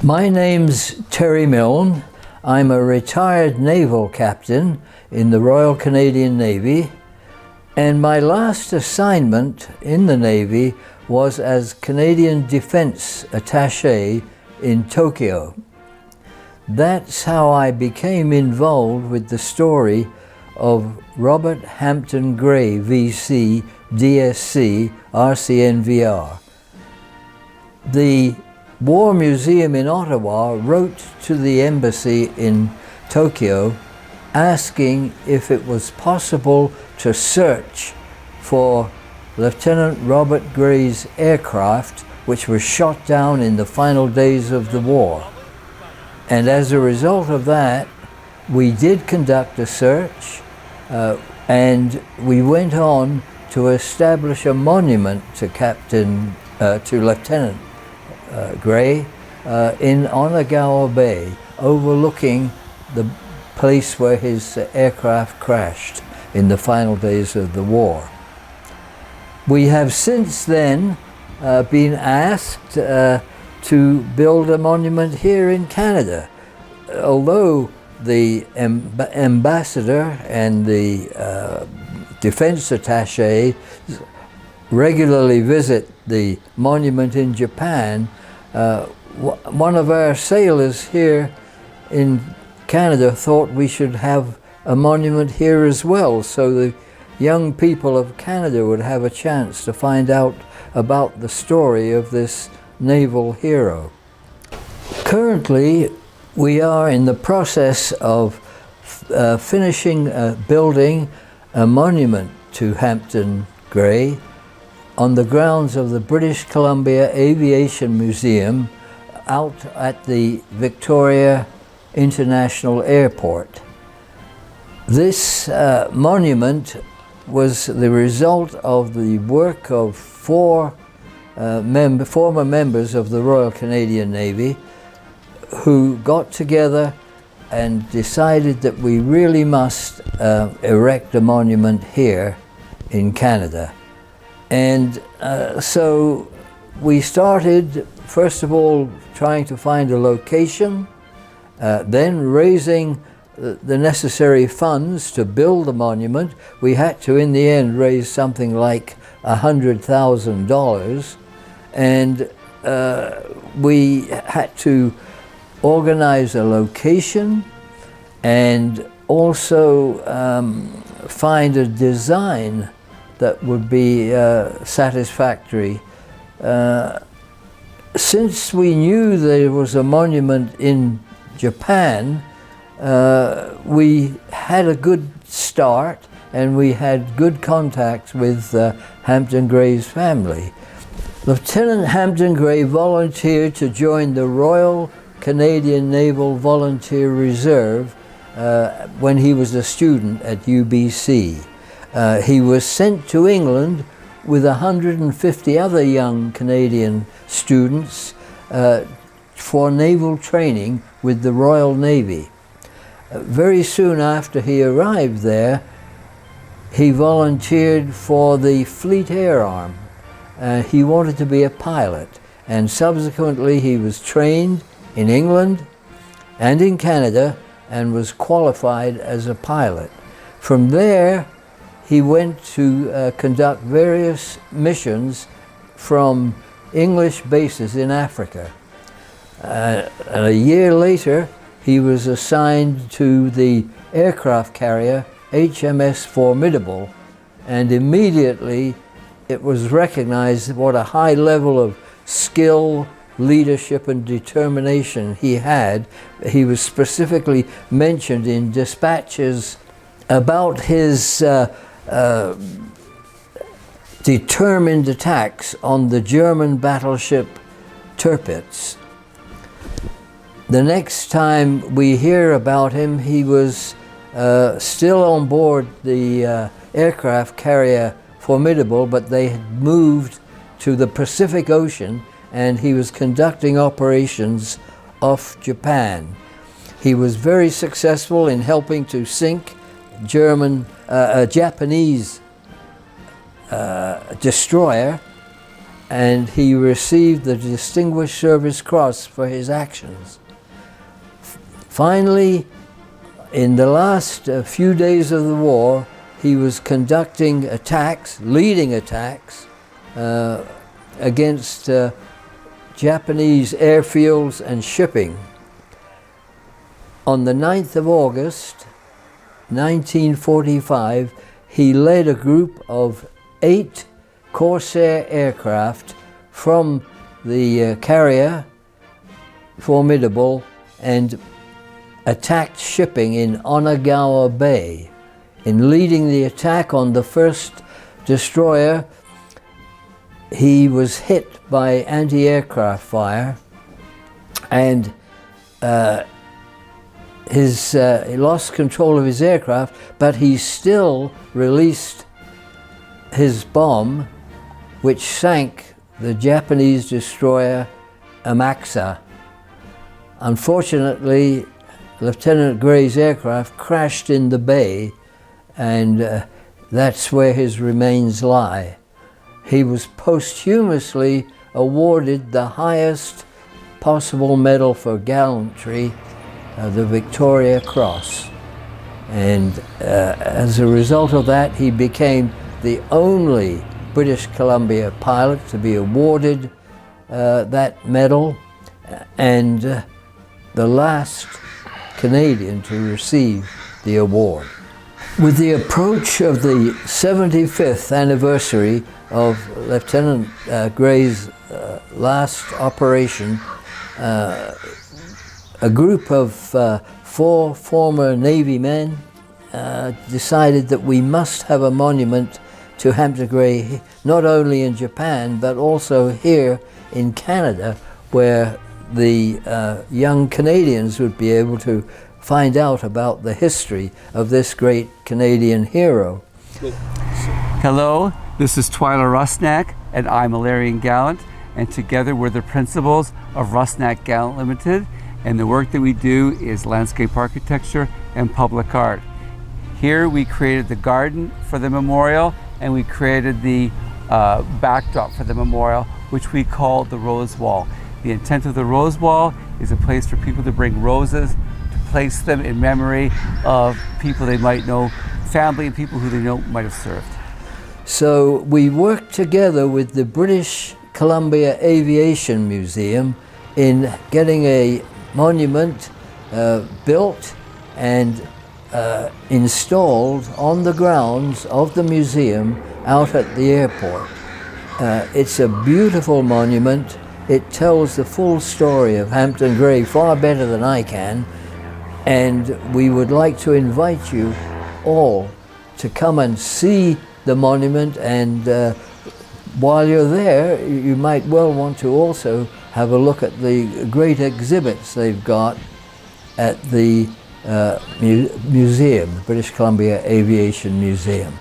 My name's Terry Milne. I'm a retired naval captain in the Royal Canadian Navy, and my last assignment in the Navy was as Canadian Defence Attaché in Tokyo. That's how I became involved with the story of Robert Hampton Gray, VC, D.S.C, RCNVR. The War Museum in Ottawa wrote to the embassy in Tokyo asking if it was possible to search for Lieutenant Robert Gray's aircraft, which was shot down in the final days of the war. And as a result of that, we did conduct a search, and we went on to establish a monument to Lieutenant Gray in Onagawa Bay, overlooking the place where his aircraft crashed in the final days of the war. We have since then been asked to build a monument here in Canada. Although the ambassador and the defense attaché regularly visit the monument in Japan, one of our sailors here in Canada thought we should have a monument here as well, so the young people of Canada would have a chance to find out about the story of this naval hero. Currently, we are in the process of finishing building a monument to Hampton Gray on the grounds of the British Columbia Aviation Museum out at the Victoria International Airport. This monument was the result of the work of four former members of the Royal Canadian Navy who got together and decided that we really must erect a monument here in Canada. And so we started, first of all, trying to find a location, then raising the necessary funds to build the monument. We had to, in the end, raise something like $100,000, and we had to organize a location and also find a design that would be satisfactory. Since we knew there was a monument in Japan, we had a good start and we had good contacts with Hampton Gray's family. Lieutenant Hampton Gray volunteered to join the Royal Canadian Naval Volunteer Reserve when he was a student at UBC. He was sent to England with 150 other young Canadian students for naval training with the Royal Navy. Very soon after he arrived there, he volunteered for the Fleet Air Arm. He wanted to be a pilot, and subsequently he was trained in England and in Canada and was qualified as a pilot. From there, he went to conduct various missions from English bases in Africa. A year later, he was assigned to the aircraft carrier HMS Formidable, and immediately it was recognized what a high level of skill, leadership and determination he had. He was specifically mentioned in dispatches about his determined attacks on the German battleship Tirpitz. The next time we hear about him, he was still on board the aircraft carrier Formidable, but they had moved to the Pacific Ocean and he was conducting operations off Japan. He was very successful in helping to sink a Japanese destroyer, and he received the Distinguished Service Cross for his actions. Finally, in the last few days of the war, he was conducting attacks, leading attacks against Japanese airfields and shipping. On the 9th of August, 1945, he led a group of 8 Corsair aircraft from the carrier Formidable and attacked shipping in Onagawa Bay. In leading the attack on the first destroyer, he was hit by anti-aircraft fire, and he lost control of his aircraft, but he still released his bomb, which sank the Japanese destroyer Amakusa. Unfortunately, Lieutenant Gray's aircraft crashed in the bay, and that's where his remains lie. He was posthumously awarded the highest possible medal for gallantry, the Victoria Cross. And as a result of that, he became the only British Columbia pilot to be awarded that medal, and the last Canadian to receive the award. With the approach of the 75th anniversary of Lieutenant Gray's last operation, a group of 4 former Navy men decided that we must have a monument to Hampton Gray, not only in Japan, but also here in Canada, where the young Canadians would be able to find out about the history of this great Canadian hero. Hello, this is Twyla Rusnak, and I'm Illarion Gallant, and together we're the principals of Rusnak Gallant Ltd, and the work that we do is landscape architecture and public art. Here we created the garden for the memorial, and we created the backdrop for the memorial, which we call the Rose Wall. The intent of the Rose Wall is a place for people to bring roses, to place them in memory of people they might know, family and people who they know might have served. So we worked together with the British Columbia Aviation Museum in getting a monument built and installed on the grounds of the museum out at the airport. It's a beautiful monument. It tells the full story of Hampton Gray far better than I can, and we would like to invite you all to come and see the monument, and while you're there, you might well want to also have a look at the great exhibits they've got at the museum, the British Columbia Aviation Museum.